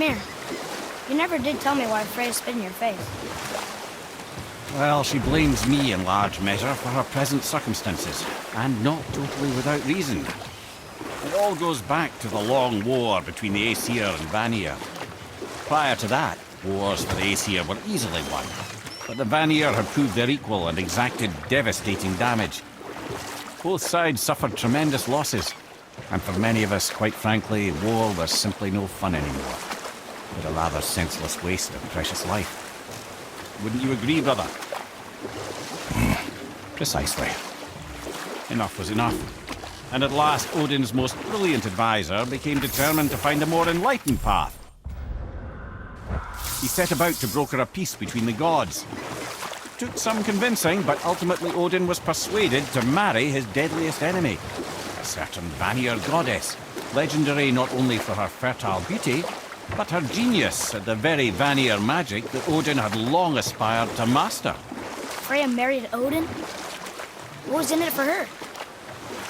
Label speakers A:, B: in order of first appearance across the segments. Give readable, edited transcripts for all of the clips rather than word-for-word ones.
A: Mimir, you never did tell me why Freya spit in your face.
B: Well, she blames me in large measure for her present circumstances, and not totally without reason. It all goes back to the long war between the Aesir and Vanir. Prior to that, wars for the Aesir were easily won, but the Vanir had proved their equal and exacted devastating damage. Both sides suffered tremendous losses, and for many of us, quite frankly, war was simply no fun anymore, but a rather senseless waste of precious life. Wouldn't you agree, brother? Precisely. Enough was enough. And at last, Odin's most brilliant advisor became determined to find a more enlightened path. He set about to broker a peace between the gods. It took some convincing, but ultimately Odin was persuaded to marry his deadliest enemy, a certain Vanir goddess, legendary not only for her fertile beauty, but her genius at the very Vanir magic that Odin had long aspired to master.
A: Freya married Odin? What was in it for her?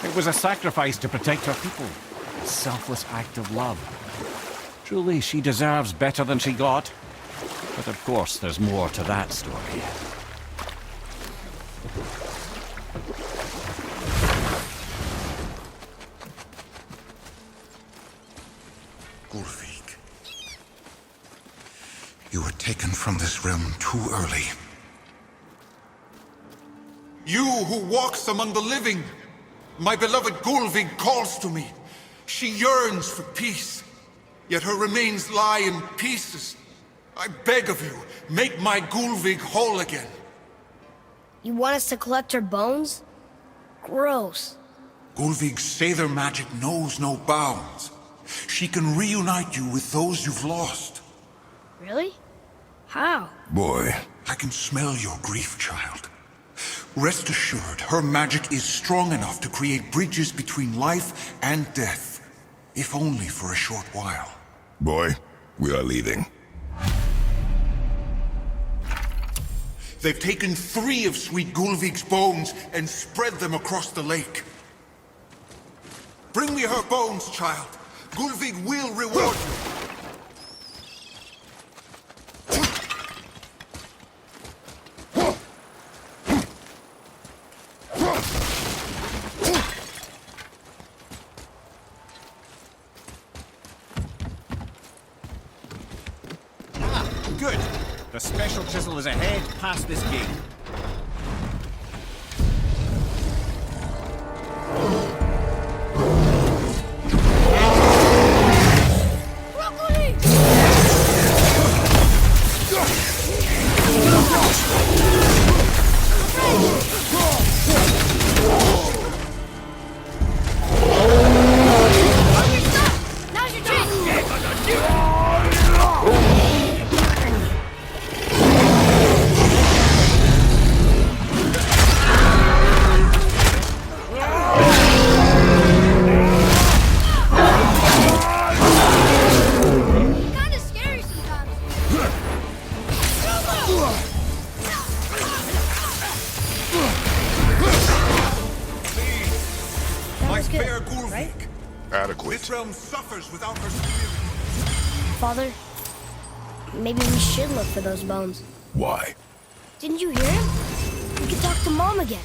B: It was a sacrifice to protect her people, a selfless act of love. Truly, she deserves better than she got. But of course, there's more to that story.
C: Gulvik, you were taken from this realm too early. You who walks among the living, my beloved Gulvig calls to me. She yearns for peace, yet her remains lie in pieces. I beg of you, make my Gulvig whole again.
A: You want us to collect her bones? Gross.
C: Gulvig's Sather magic knows no bounds. She can reunite you with those you've lost.
A: Really? How?
D: Boy.
C: I can smell your grief, child. Rest assured, her magic is strong enough to create bridges between life and death, if only for a short while.
D: Boy, we are leaving.
C: They've taken 3 of sweet Gulvig's bones and spread them across the lake. Bring me her bones, child. Gulvig will reward you.
B: Good. The special chisel is ahead past this gate.
D: Adequate.
C: This realm suffers without her spirit.
A: Father, maybe we should look for those bones.
D: Why?
A: Didn't you hear him? We could talk to Mom again.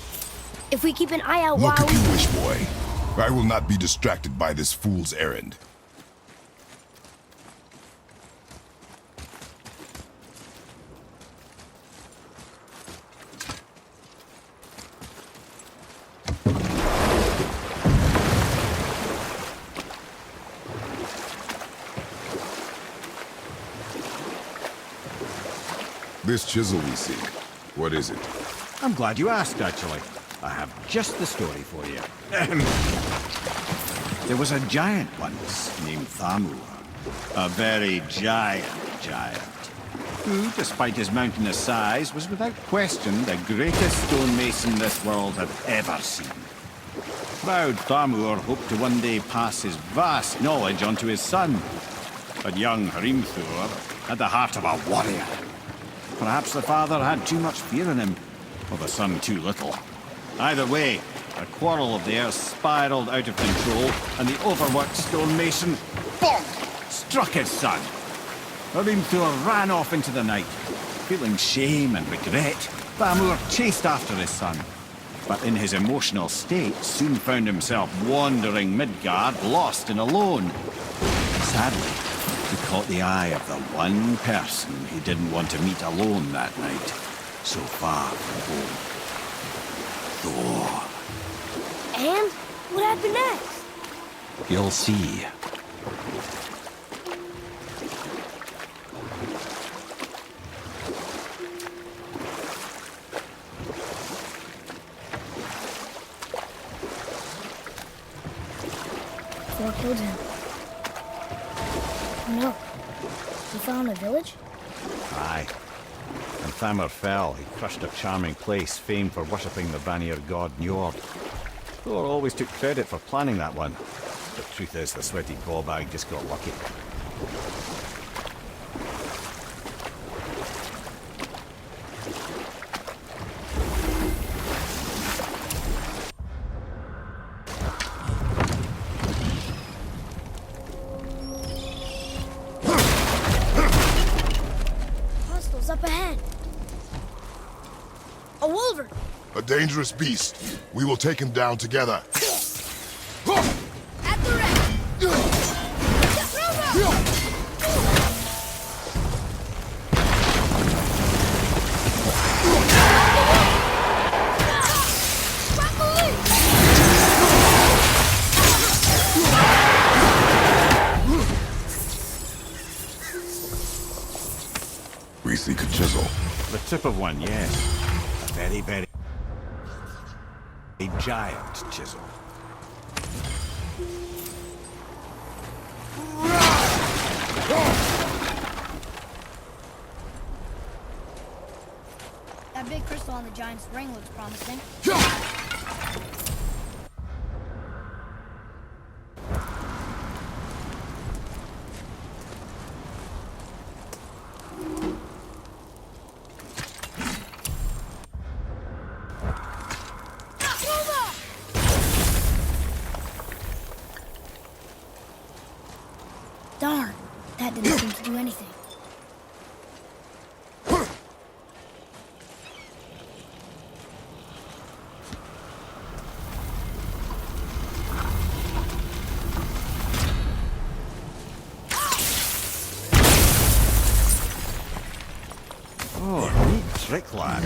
A: If we keep an eye out
D: Look
A: while
D: if you wish, boy. I will not be distracted by this fool's errand. This chisel we see, what is it?
B: I'm glad you asked, actually. I have just the story for you. There was a giant once named Thamur. A very giant, who, despite his mountainous size, was without question the greatest stonemason this world had ever seen. Proud Thamur hoped to one day pass his vast knowledge on to his son. But young Hrimthur had the heart of a warrior. Perhaps the father had too much fear in him, or the son too little. Either way, the quarrel of theirs spiraled out of control, and the overworked stonemason, bonk, struck his son. Hrimthur ran off into the night. Feeling shame and regret, Thamur chased after his son. But in his emotional state, soon found himself wandering Midgard, lost and alone. Sadly, he caught the eye of the one person he didn't want to meet alone that night, so far from home. Thor.
A: And what happened next?
B: You'll see.
A: Thor killed him. Oh no. He fell in a village?
B: Aye. When Thamur fell, he crushed a charming place famed for worshipping the Vanir god Njord. Thor always took credit for planning that one. But truth is, the sweaty ballbag just got lucky.
A: Hostiles up ahead. A wolver!
D: A dangerous beast. We will take him down together.
A: At the ready!
D: We seek a chisel.
B: The tip of one, yes. A very, very giant chisel.
A: That big crystal on the giant's ring looks promising. Darn, that didn't seem to do anything.
B: Oh, neat trick, lad.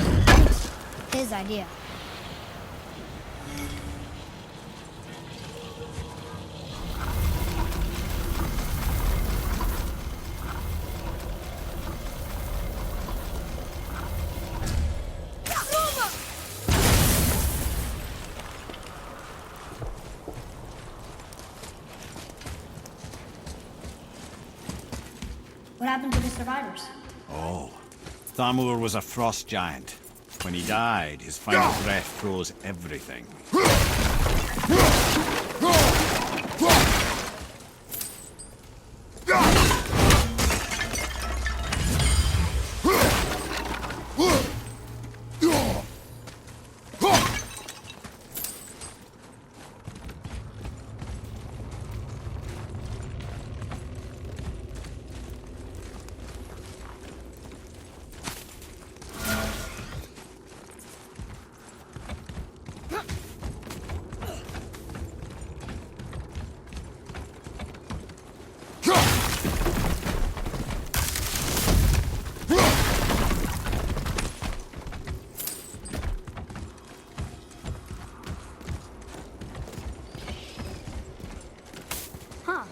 A: His idea. What happened to the survivors?
B: Oh, Thamur was a frost giant. When he died, his final breath froze everything.
A: Huh.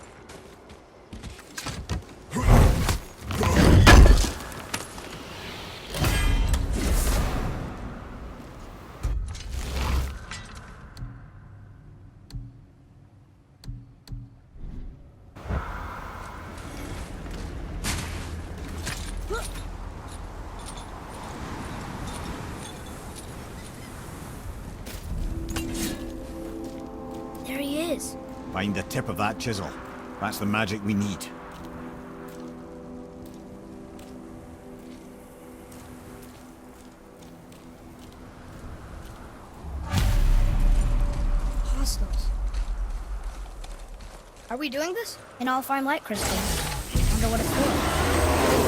A: There he is.
B: Find the tip of that chisel. That's the magic we need.
A: Hostiles. Are we doing this? And I'll find light crystals. Wonder what it's for.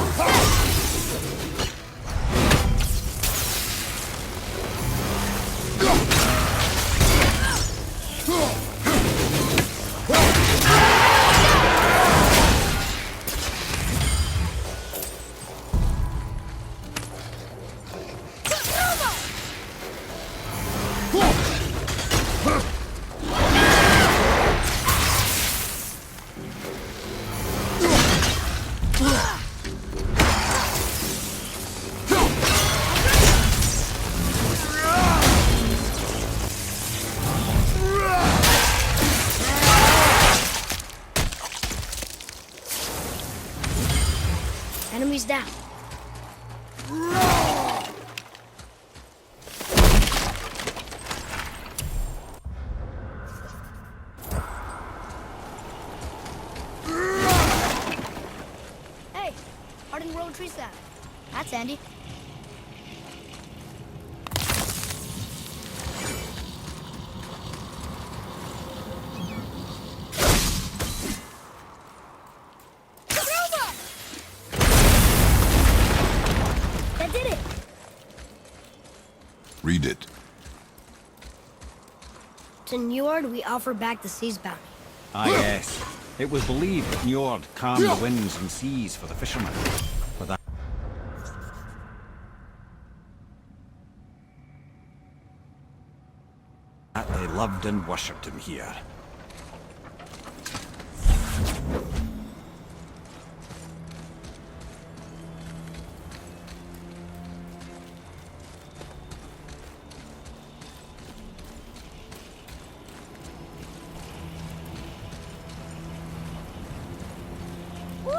A: Enemies down. Hey, hardened road tree sap. That's handy. That did it.
D: Read it.
A: To Njord, we offer back the sea's bounty.
B: Ah, yes. It was believed that Njord calmed the winds and seas for the fishermen. For that they loved and worshipped him here.
A: Woo!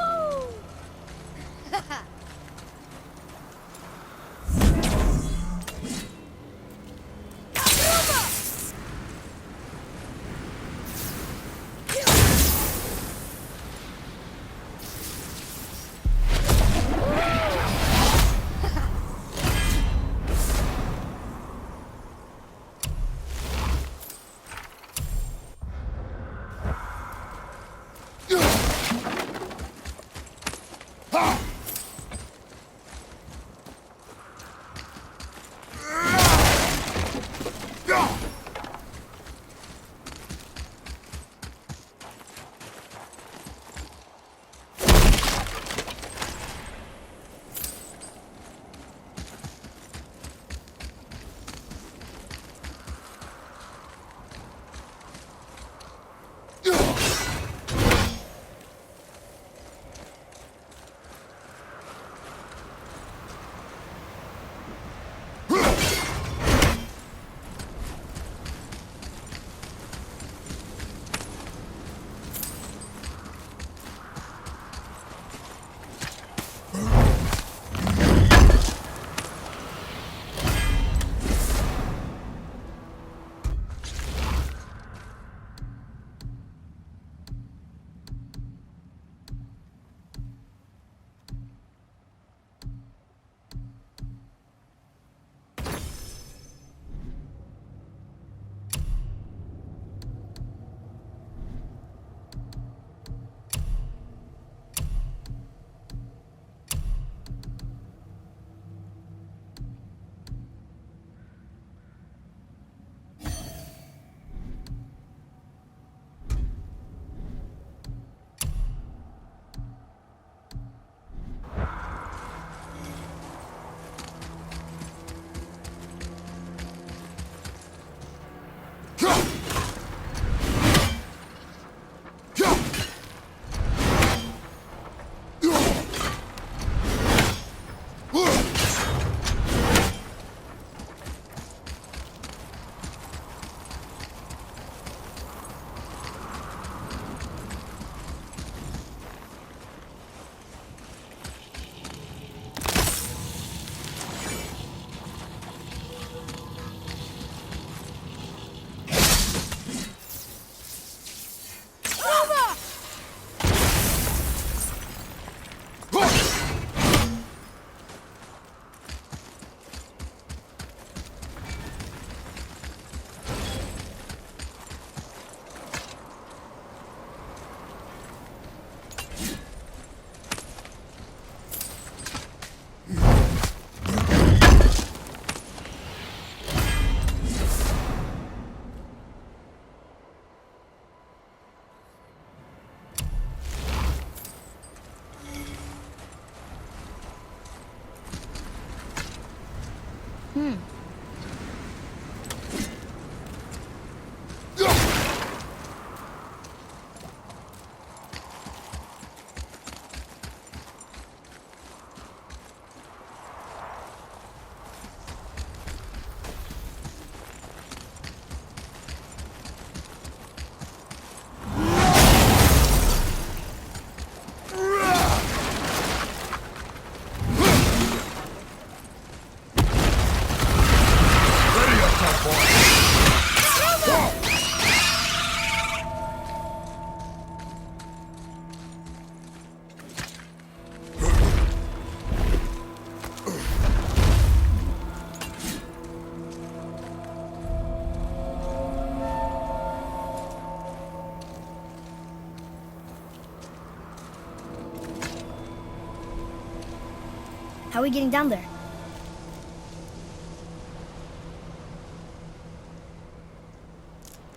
A: How are we getting down there?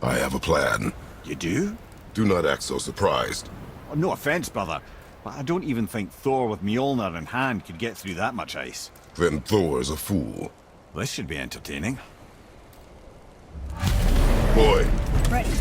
D: I have a plan.
B: You do?
D: Do not act so surprised.
B: Oh, no offense, brother, but I don't even think Thor with Mjolnir in hand could get through that much ice.
D: Then Thor is a fool.
B: This should be entertaining.
D: Boy,
A: Ready.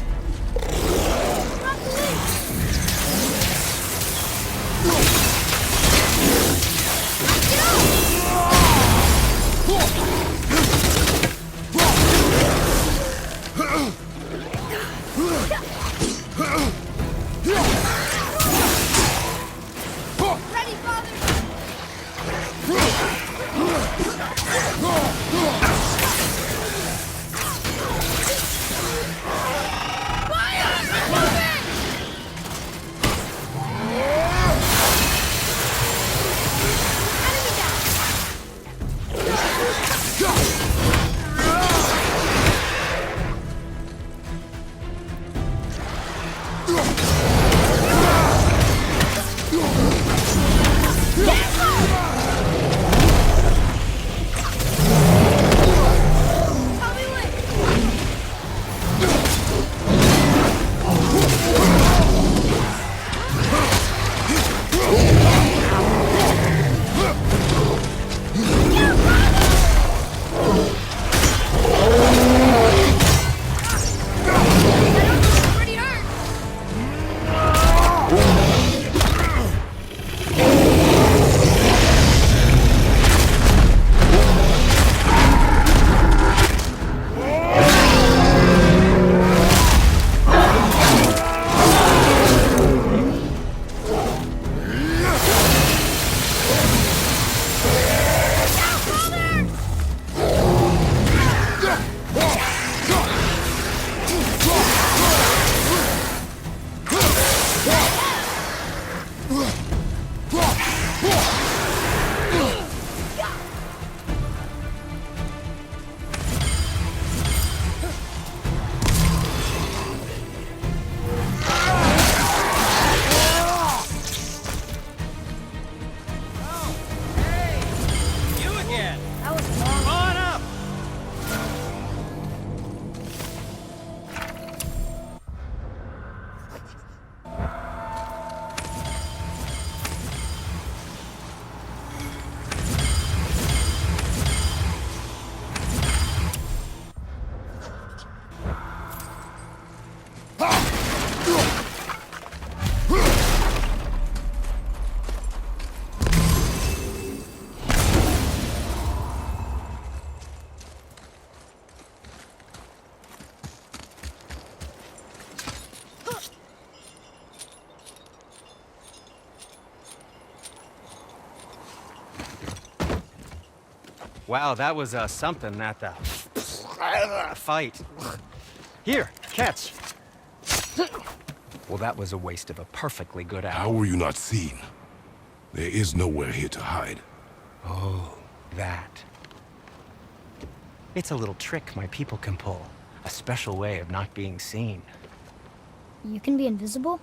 E: Ready, father!
F: Wow, that was something, that fight. Here, catch. Well, that was a waste of a perfectly good
D: how
F: hour.
D: were you not seen? There is nowhere here to hide.
F: Oh, that. It's a little trick my people can pull. A special way of not being seen.
A: You can be invisible?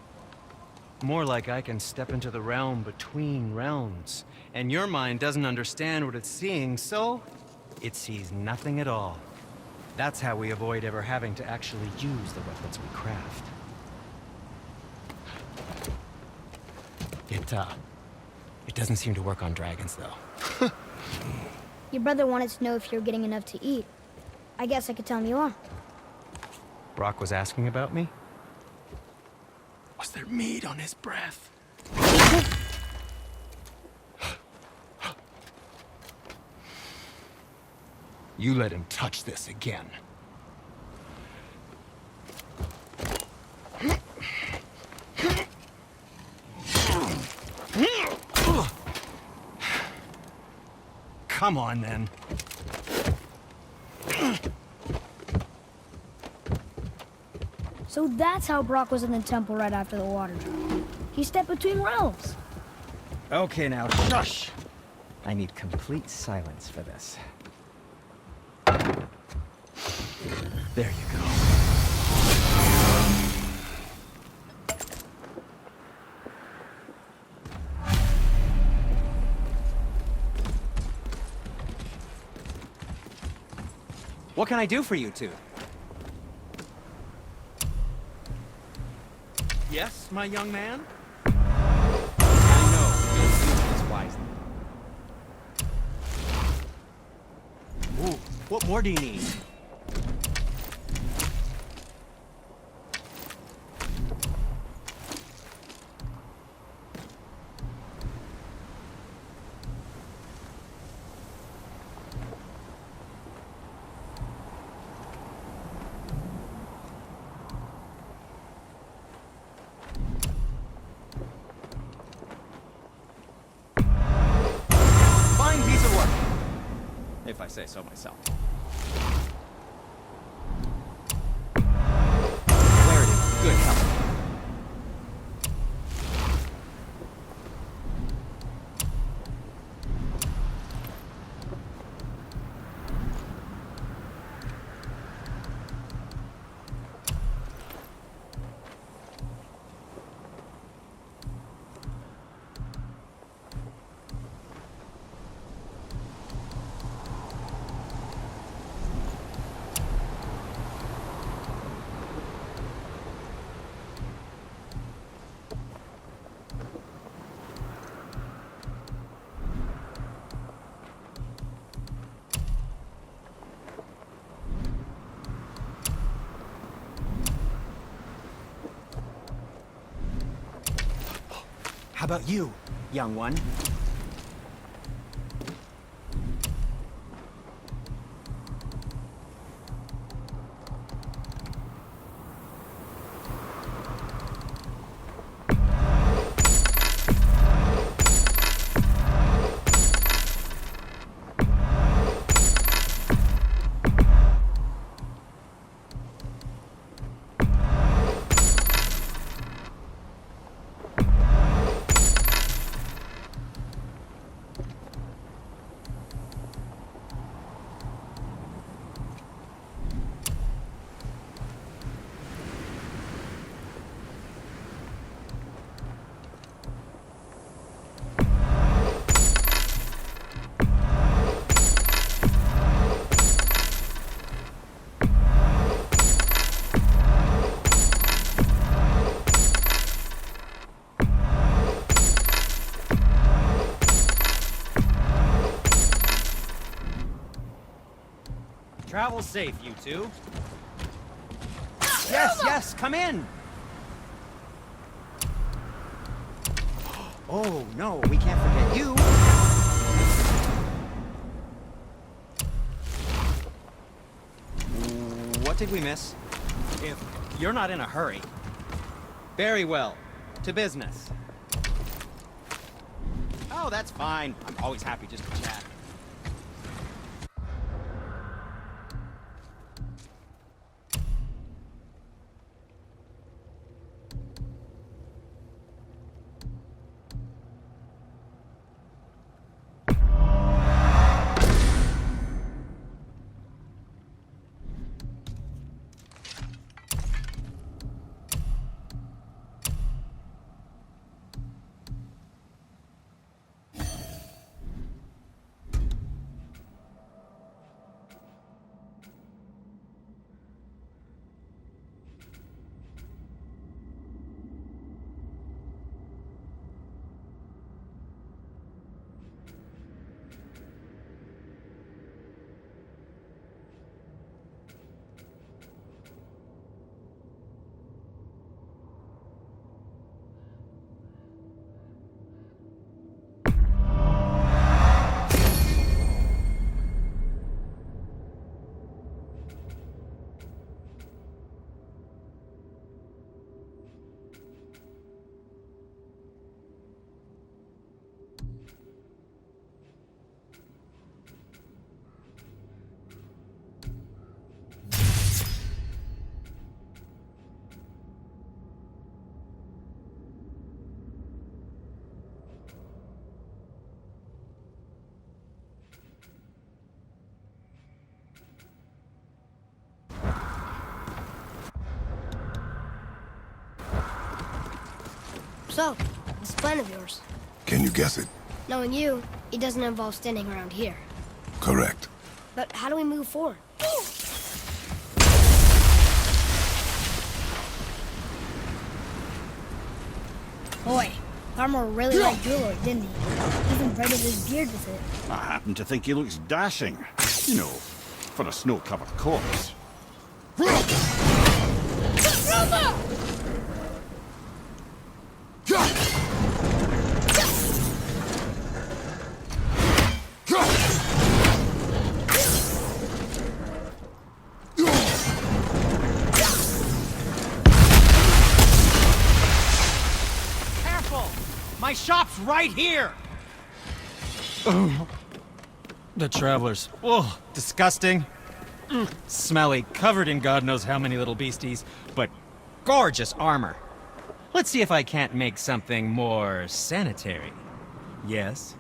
F: More like I can step into the realm between realms. And your mind doesn't understand what it's seeing, so it sees nothing at all. That's how we avoid ever having to actually use the weapons we craft. It doesn't seem to work on dragons, though.
A: Your brother wanted to know if you're getting enough to eat. I guess I could tell him you are.
F: Brock was asking about me? Was there meat on his breath? You let him touch this again. Come on, then.
A: So that's how Brock was in the temple right after the water drop. He stepped between realms.
F: Okay, now, shush! I need complete silence for this. There you go. What can I do for you two? Yes, my young man? I know, you'll use this wisely. Ooh, what more do you need? If I say so myself. Clarity, good health. How about you, young one? Travel safe, you two. Yes, yes, come in! Oh, no, we can't forget you! What did we miss? If you're not in a hurry. Very well. To business. Oh, that's fine. I'm always happy just to chat.
E: So, this plan of yours.
D: Can you guess it?
E: Knowing you, it doesn't involve standing around here.
D: Correct.
E: But how do we move forward?
A: Boy, Armor really liked jewelry, didn't he? Even braided his beard with it.
B: I happen to think he looks dashing. You know, for a snow-covered corpse.
F: Careful! My shop's right here! The travelers. Oh, disgusting. Smelly, covered in God knows how many little beasties, but gorgeous armor. Let's see if I can't make something more sanitary. Yes?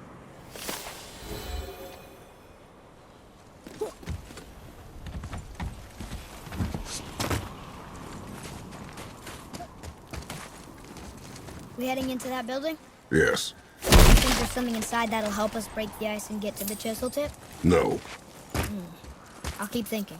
A: We heading into that building?
D: Yes.
A: You think there's something inside that'll help us break the ice and get to the chisel tip?
D: No.
A: I'll keep thinking.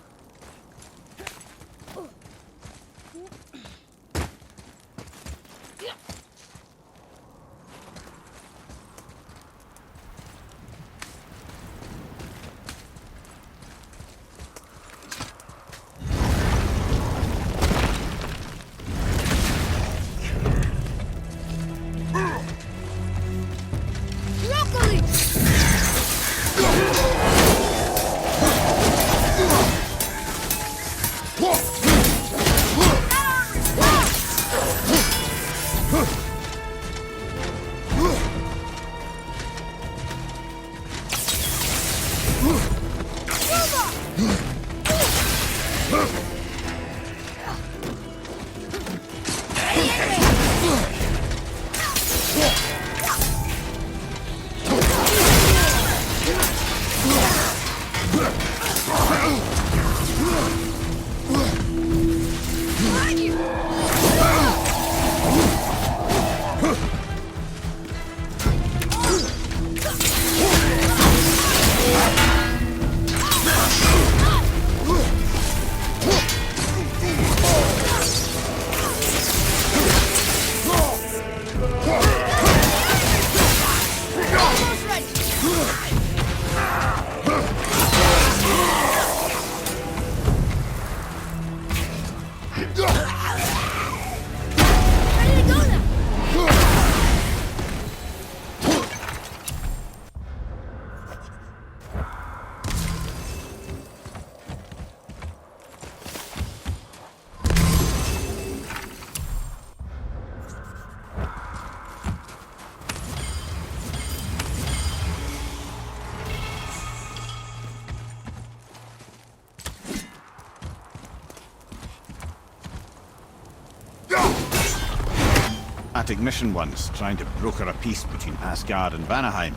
B: Attic mission once, trying to broker a peace between Asgard and Vanaheim.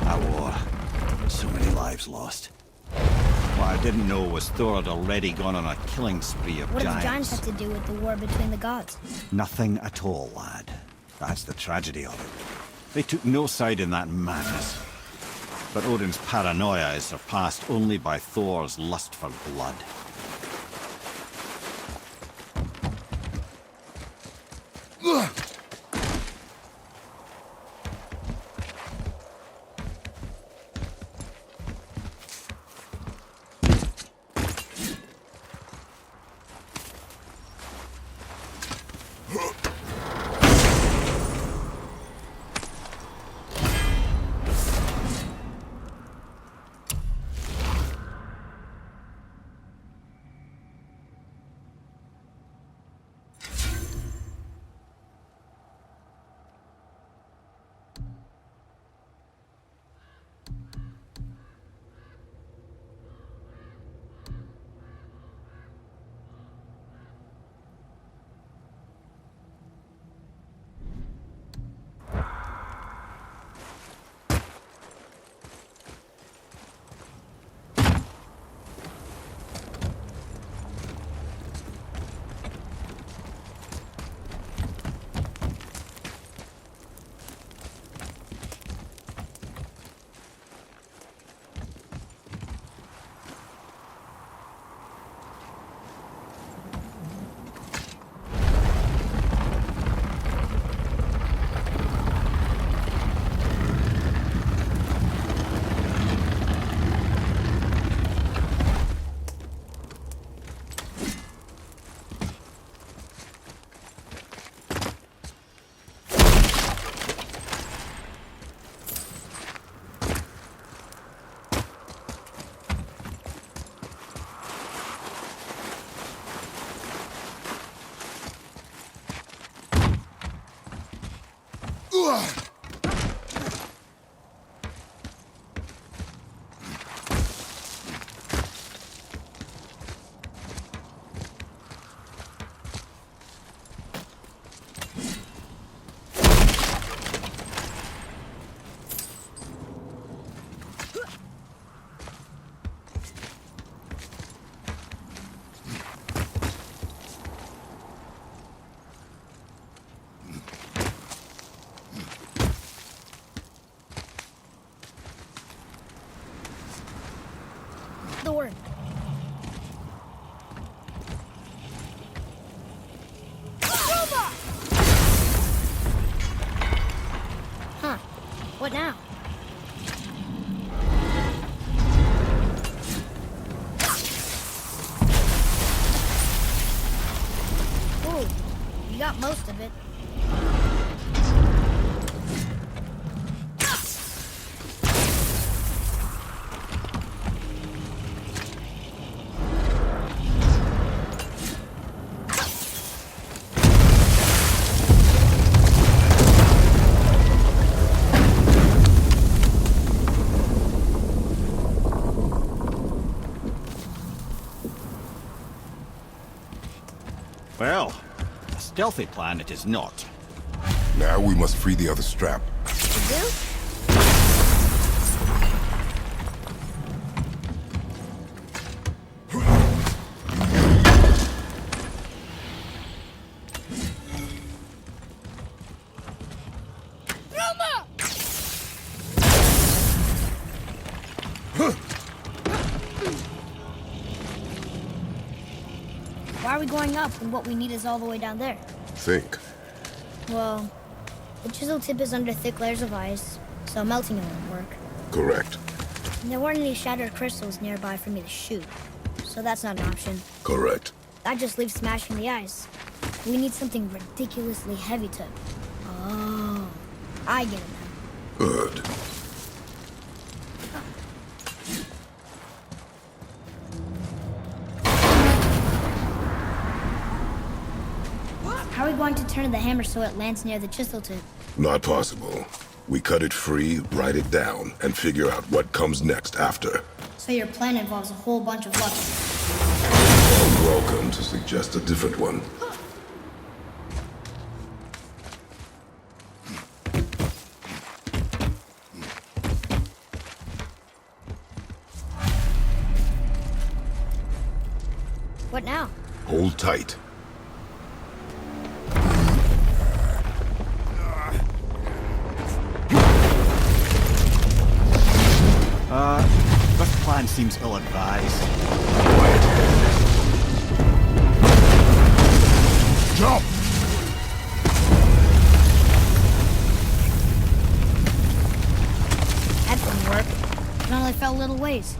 B: A war. So many lives lost. What I didn't know was Thor had already gone on a killing spree of
A: What do the
B: giants.
A: giants have to do with the war between the gods?
B: Nothing at all, lad. That's the tragedy of it. They took no side in that madness. But Odin's paranoia is surpassed only by Thor's lust for blood.
A: Door.
E: Huh. What now? Ooh, you got most of it.
B: Well, a stealthy plan it is not.
D: Now we must free the other strap.
E: You do?
A: Why are we going up when what we need is all the way down there?
D: Think.
A: Well, the chisel tip is under thick layers of ice, so melting it won't work.
D: Correct.
A: And there weren't any shattered crystals nearby for me to shoot, so that's not an option.
D: Correct.
A: That just leaves smashing the ice. We need something ridiculously heavy to... Oh, I get it now.
D: Good.
A: How are we going to turn the hammer so it lands near the chisel tip?
D: Not possible. We cut it free, write it down, and figure out what comes next after.
A: So your plan involves a whole bunch of luck.
D: You're welcome to suggest a different one.
A: What now?
D: Hold tight.
B: This plan seems ill-advised.
D: Jump!
A: That didn't work. It only fell a little ways.